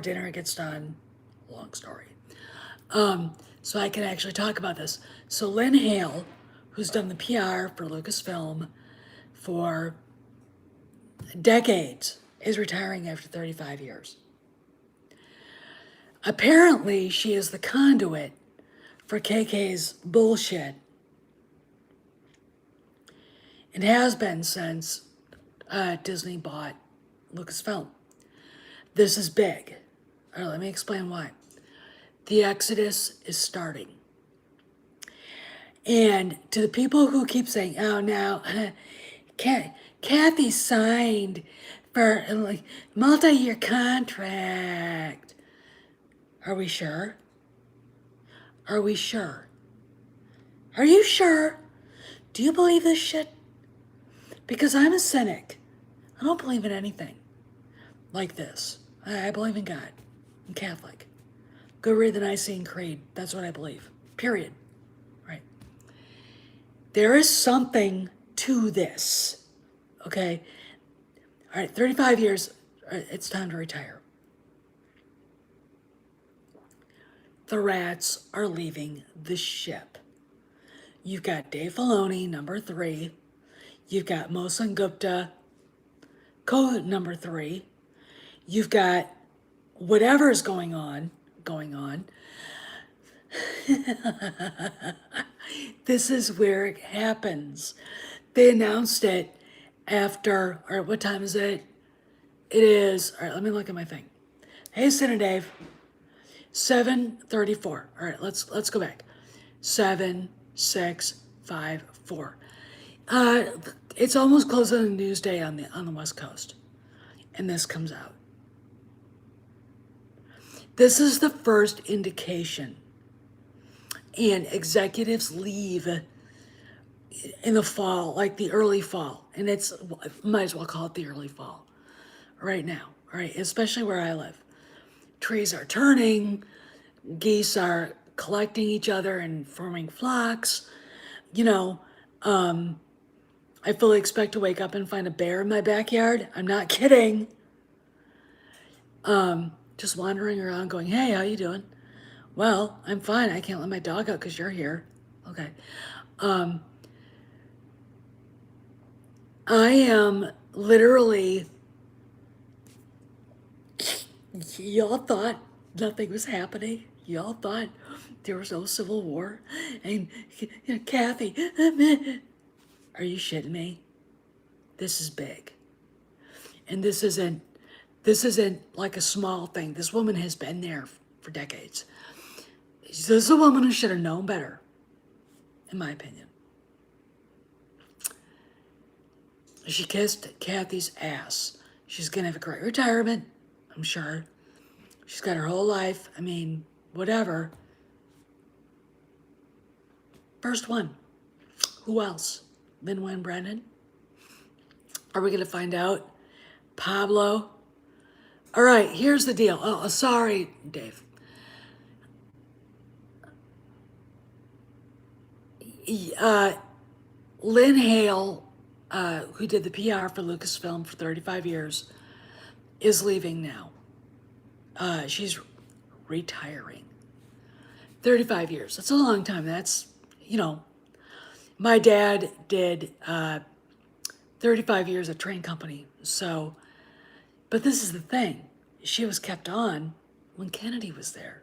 dinner gets done. Long story. So I can actually talk about this. So Lynn Hale, who's done the PR for Lucasfilm for decades, is retiring after 35 years. Apparently, she is the conduit for KK's bullshit and has been since Disney bought Lucasfilm. This is big. All right, let me explain why. The exodus is starting. And to the people who keep saying, oh, now, Kathy signed for like multi-year contract. Are we sure? Are we sure? Are you sure? Do you believe this shit? Because I'm a cynic. I don't believe in anything like this. I believe in God. I'm Catholic. Go read the Nicene Creed. That's what I believe. Period. Right. There is something to this. Okay. All right. 35 years. It's time to retire. The rats are leaving the ship. You've got Dave Filoni, number 3. You've got Mohsen Gupta, number 3. You've got whatever's going on. This is where it happens. They announced it after, all right, what time is it? It is, all right, let me look at my thing. Hey, Sin and Dave. 7:34. All right, let's go back. 7, 6, 5, 4. It's almost close to the news day on the West Coast, and this comes out. This is the first indication, and executives leave in the fall, like the early fall, and it's might as well call it the early fall, right now. All right, especially where I live. Trees are turning, geese are collecting each other and forming flocks. You know, I fully expect to wake up and find a bear in my backyard. I'm not kidding. Just wandering around going, hey, how you doing? Well, I'm fine. I can't let my dog out because you're here. Okay. I am literally, y'all thought nothing was happening. Y'all thought there was no civil war. And Kathy, are you shitting me? This is big. And this isn't like a small thing. This woman has been there for decades. This is a woman who should have known better, in my opinion. She kissed Kathy's ass. She's gonna have a great retirement, I'm sure. She's got her whole life. I mean, whatever. First one. Who else? Lin-Manuel Brennan? Are we gonna find out? Pablo? All right, here's the deal. Oh, sorry, Dave. Lynn Hale, who did the PR for Lucasfilm for 35 years, is leaving now. She's retiring. 35 years. That's a long time. That's, my dad did 35 years at Train Company. So, but this is the thing. She was kept on when Kennedy was there.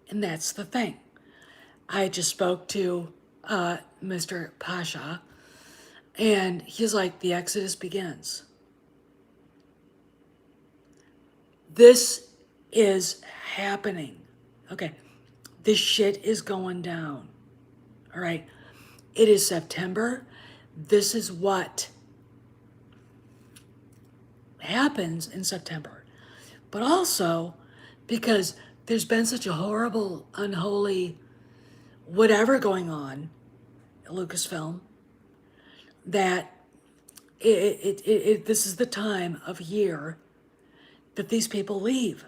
And that's the thing. I just spoke to Mr. Pasha, and he's like, the exodus begins. This is happening. Okay, this shit is going down. All right, it is September. This is what happens in September. But also, because there's been such a horrible, unholy whatever going on at Lucasfilm, that this is the time of year that these people leave.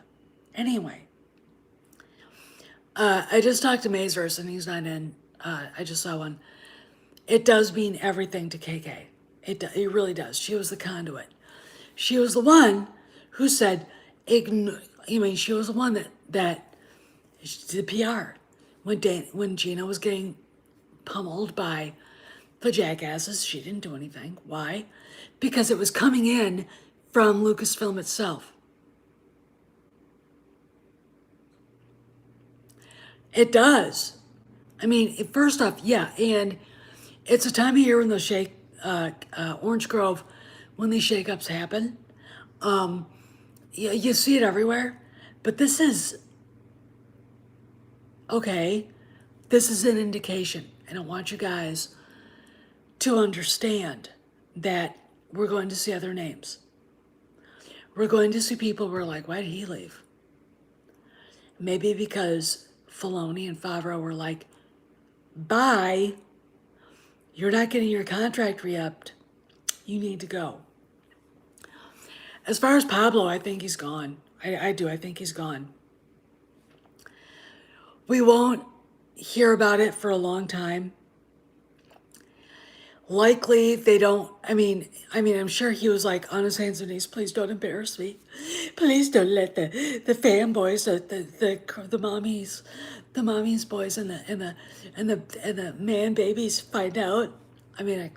Anyway, I just talked to Mazers and he's not in. I just saw one. It does mean everything to KK. It really does. She was the conduit. She was the one who said, I mean, she was the one that she did PR when Gina was getting pummeled by the jackasses. She didn't do anything. Why? Because it was coming in from Lucasfilm itself. It does. I mean, first off, yeah, and it's a time of year when those Orange Grove, when these shakeups happen. You see it everywhere, but this is okay. This is an indication, and I want you guys to understand that we're going to see other names. We're going to see people who are like, why did he leave? Maybe because Filoni and Favreau were like, bye, you're not getting your contract re-upped. You need to go. As far as Pablo, I think he's gone. I do. I think he's gone. We won't hear about it for a long time. Likely they don't. I'm sure he was like on his hands and knees. Please don't embarrass me. Please don't let the fanboys, the mommies, boys, and the man babies find out.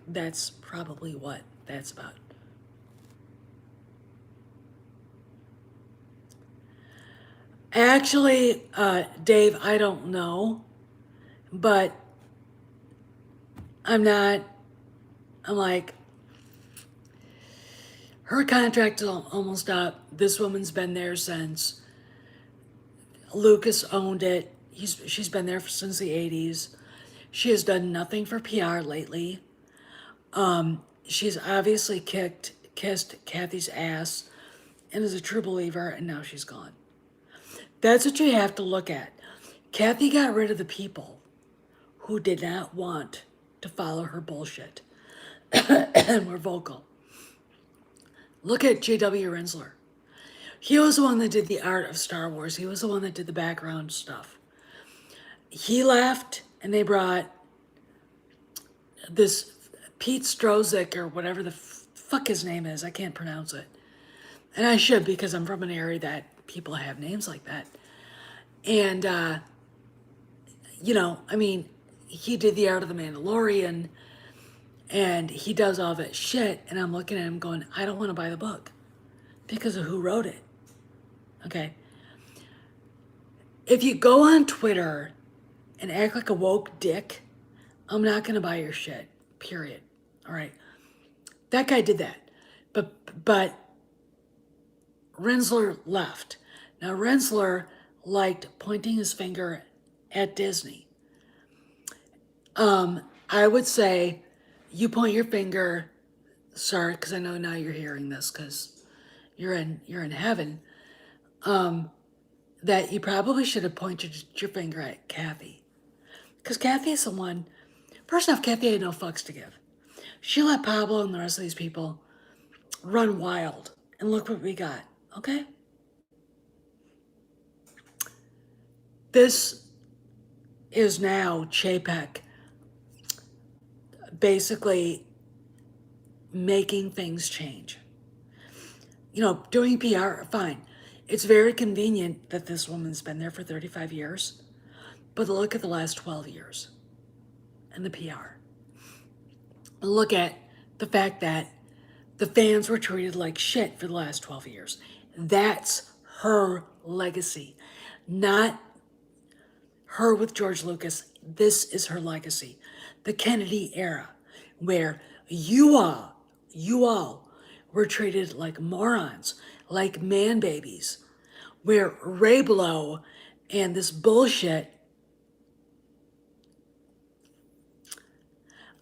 That's probably what that's about. Actually, Dave, I don't know, but I'm like, her contract is almost up. This woman's been there since Lucas owned it. She's been there since the 80s. She has done nothing for PR lately. She's obviously kissed Kathy's ass and is a true believer, and now she's gone. That's what you have to look at. Kathy got rid of the people who did not want to follow her bullshit and were vocal. Look at J.W. Rinsler. He was the one that did the art of Star Wars. He was the one that did the background stuff. He left, and they brought this Pete Strozik, or whatever the fuck his name is. I can't pronounce it. And I should, because I'm from an area that people have names like that. And, he did the art of the Mandalorian, and he does all that shit, and I'm looking at him going, I don't want to buy the book because of who wrote it. Okay? If you go on Twitter and act like a woke dick, I'm not going to buy your shit, period. All right? That guy did that. But Rinsler left. Now, Rinsler liked pointing his finger at Disney. I would say you point your finger, sir, because I know now you're hearing this because you're in heaven, that you probably should have pointed your finger at Kathy. Because Kathy is someone, first off, Kathy had no fucks to give. She let Pablo and the rest of these people run wild. And look what we got, okay? This is now Chapek basically making things change. Doing PR, fine. It's very convenient that this woman's been there for 35 years, but look at the last 12 years and the PR. Look at the fact that the fans were treated like shit for the last 12 years. That's her legacy, not her with George Lucas. This is her legacy. The Kennedy era, where you all were treated like morons, like man babies, where Ray Blow and this bullshit,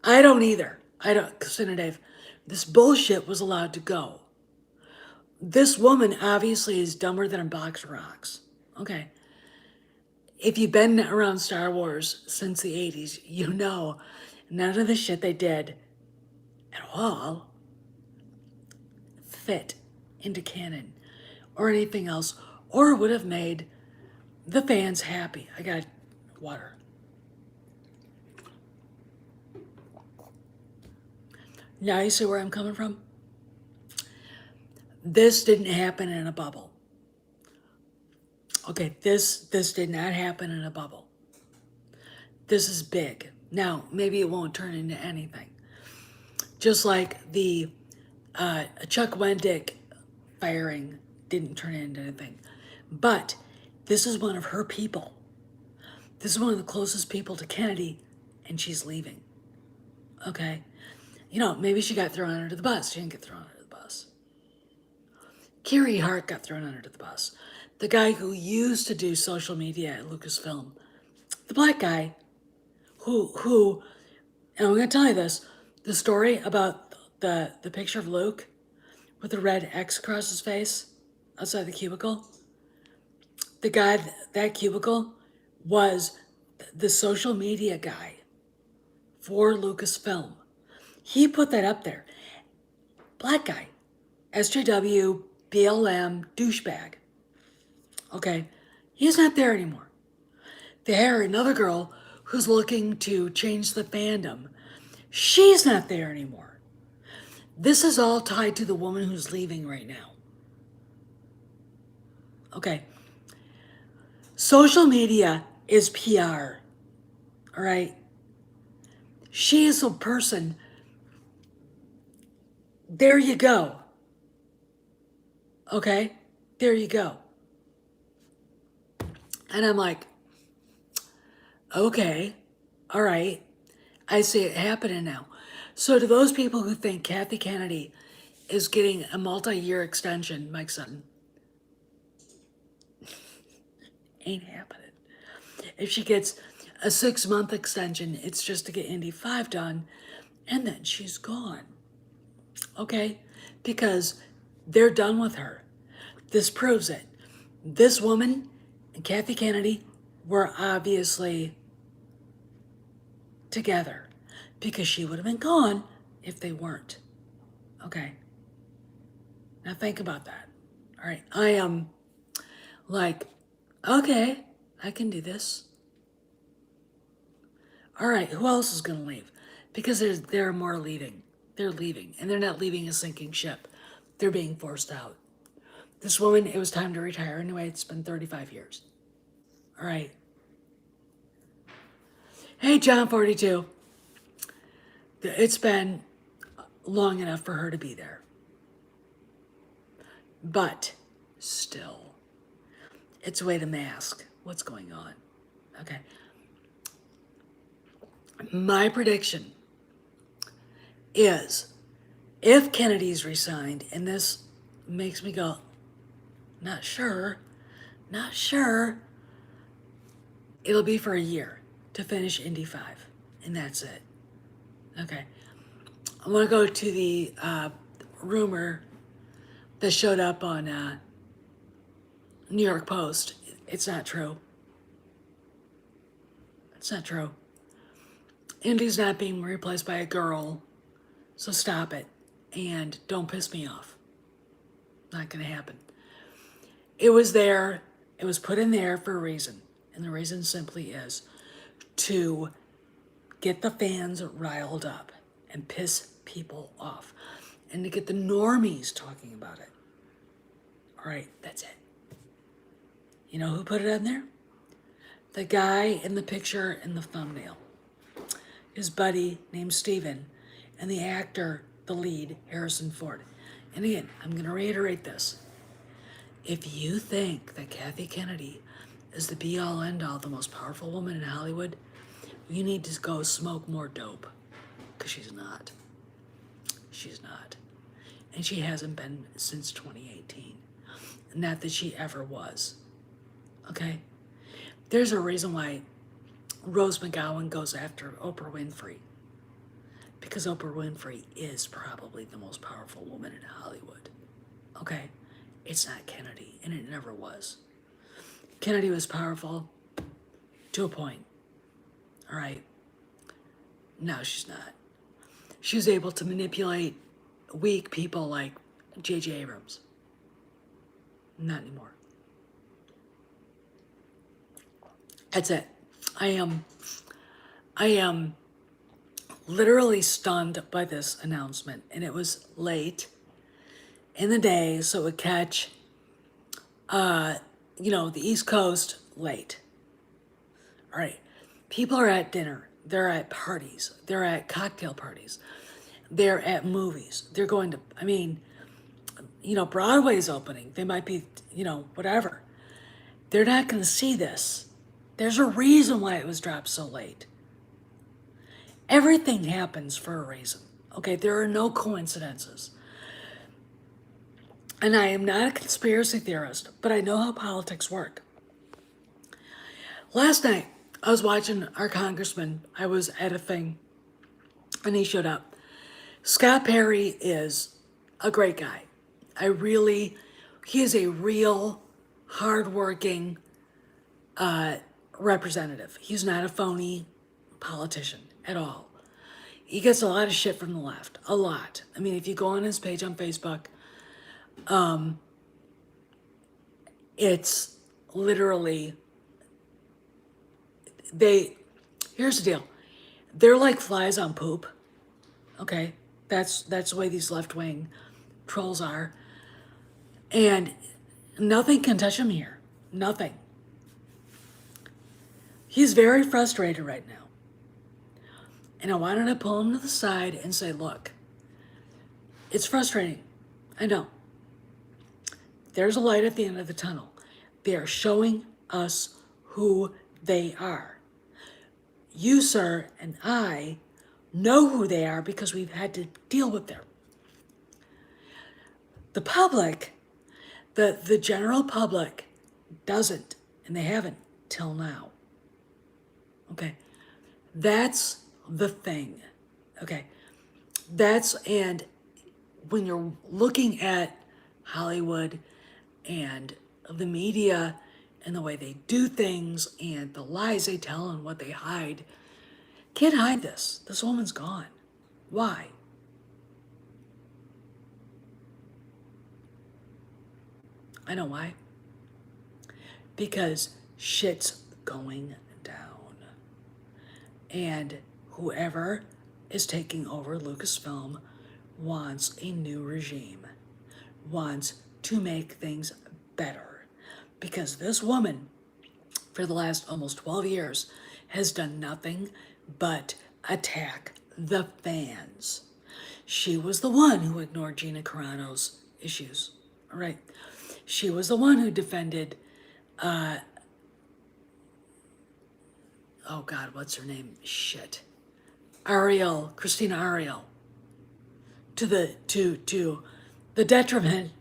I don't either. Christina Dave, this bullshit was allowed to go. This woman obviously is dumber than a box of rocks. Okay. If you've been around Star Wars since the 80s, you know none of the shit they did at all fit into canon or anything else, or would have made the fans happy. I got water. Now you see where I'm coming from? This didn't happen in a bubble. Okay, this did not happen in a bubble. This is big. Now, maybe it won't turn into anything. Just like the Chuck Wendick firing didn't turn into anything. But this is one of her people. This is one of the closest people to Kennedy, and she's leaving. Okay? You know, maybe she got thrown under the bus. She didn't get thrown under the bus. Carrie Hart got thrown under the bus. The guy who used to do social media at Lucasfilm. The black guy who, and I'm going to tell you this, the story about the picture of Luke with the red X across his face outside the cubicle. The guy, that cubicle, was the social media guy for Lucasfilm. He put that up there. Black guy. SJW, BLM, douchebag. Okay, he's not there anymore. They hired another girl who's looking to change the fandom. She's not there anymore. This is all tied to the woman who's leaving right now. Okay. Social media is PR. All right. She is a person. There you go. Okay. There you go. And I'm like, okay. All right. I see it happening now. So to those people who think Kathy Kennedy is getting a multi-year extension, Mike Sutton, ain't happening. If she gets a 6-month extension, it's just to get Indy 5 done, and then she's gone. Okay? Because they're done with her. This proves it. This woman and Kathy Kennedy were obviously together because she would have been gone if they weren't. Okay? Now think about that. All right? I am like, okay, I can do this. All right, who else is going to leave? Because there are more leaving. They're leaving, and they're not leaving a sinking ship. They're being forced out. This woman, it was time to retire anyway. It's been 35 years. All right. Hey, John 42. It's been long enough for her to be there. But still, it's a way to mask what's going on. Okay. My prediction is if Kennedy's resigned, and this makes me go, not sure, it'll be for a year to finish Indy 5, and that's it. Okay. I want to go to the rumor that showed up on New York Post. It's not true. It's not true. Indy's not being replaced by a girl, so stop it. And don't piss me off. Not gonna happen. It was there, it was put in there for a reason. And the reason simply is to get the fans riled up and piss people off. And to get the normies talking about it. All right, that's it. You know who put it in there? The guy in the picture in the thumbnail. His buddy named Steven, and the actor, the lead, Harrison Ford. And again, I'm going to reiterate this. If you think that Kathy Kennedy is the be-all, end-all, the most powerful woman in Hollywood, you need to go smoke more dope. Because she's not. She's not. And she hasn't been since 2018. Not that she ever was. Okay? There's a reason why Rose McGowan goes after Oprah Winfrey. Because Oprah Winfrey is probably the most powerful woman in Hollywood. Okay? It's not Kennedy, and it never was. Kennedy was powerful to a point. All right? No, she's not. She was able to manipulate weak people like J.J. Abrams. Not anymore. That's it. I am literally stunned by this announcement, and it was late in the day, so it would catch the East Coast late. All right. People are at dinner. They're at parties. They're at cocktail parties. They're at movies. They're going to, Broadway's opening. They might be, whatever. They're not going to see this. There's a reason why it was dropped so late. Everything happens for a reason. Okay, there are no coincidences. And I am not a conspiracy theorist, but I know how politics work. Last night, I was watching our congressman. I was at a thing, and he showed up. Scott Perry is a great guy. He is a real, hardworking representative. He's not a phony politician at all. He gets a lot of shit from the left. A lot. I mean, if you go on his page on Facebook, it's literally, here's the deal. They're like flies on poop. Okay? That's the way these left-wing trolls are. And nothing can touch him here. Nothing. He's very frustrated right now. And I wanted to pull him to the side and say, look, it's frustrating. I know. There's a light at the end of the tunnel. They are showing us who they are. You, sir, and I know who they are because we've had to deal with them. The public, the general public doesn't, and they haven't till now. Okay, that's the thing. Okay, and when you're looking at Hollywood and the media and the way they do things and the lies they tell and what they hide, can't hide this. This woman's gone. Why? I know why. Because shit's going down. And whoever is taking over Lucasfilm wants a new regime, wants to make things better. Because this woman, for the last almost 12 years, has done nothing but attack the fans. She was the one who ignored Gina Carano's issues, all right? She was the one who defended, oh God, what's her name? Shit. Christina Ariel, to the detriment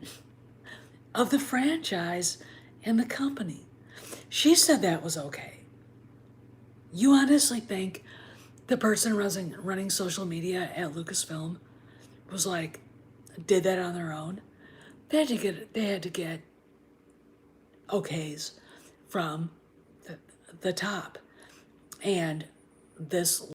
of the franchise and the company. She said that was okay. You honestly think the person running social media at Lucasfilm was like, did that on their own? They had to get okays from the top. And this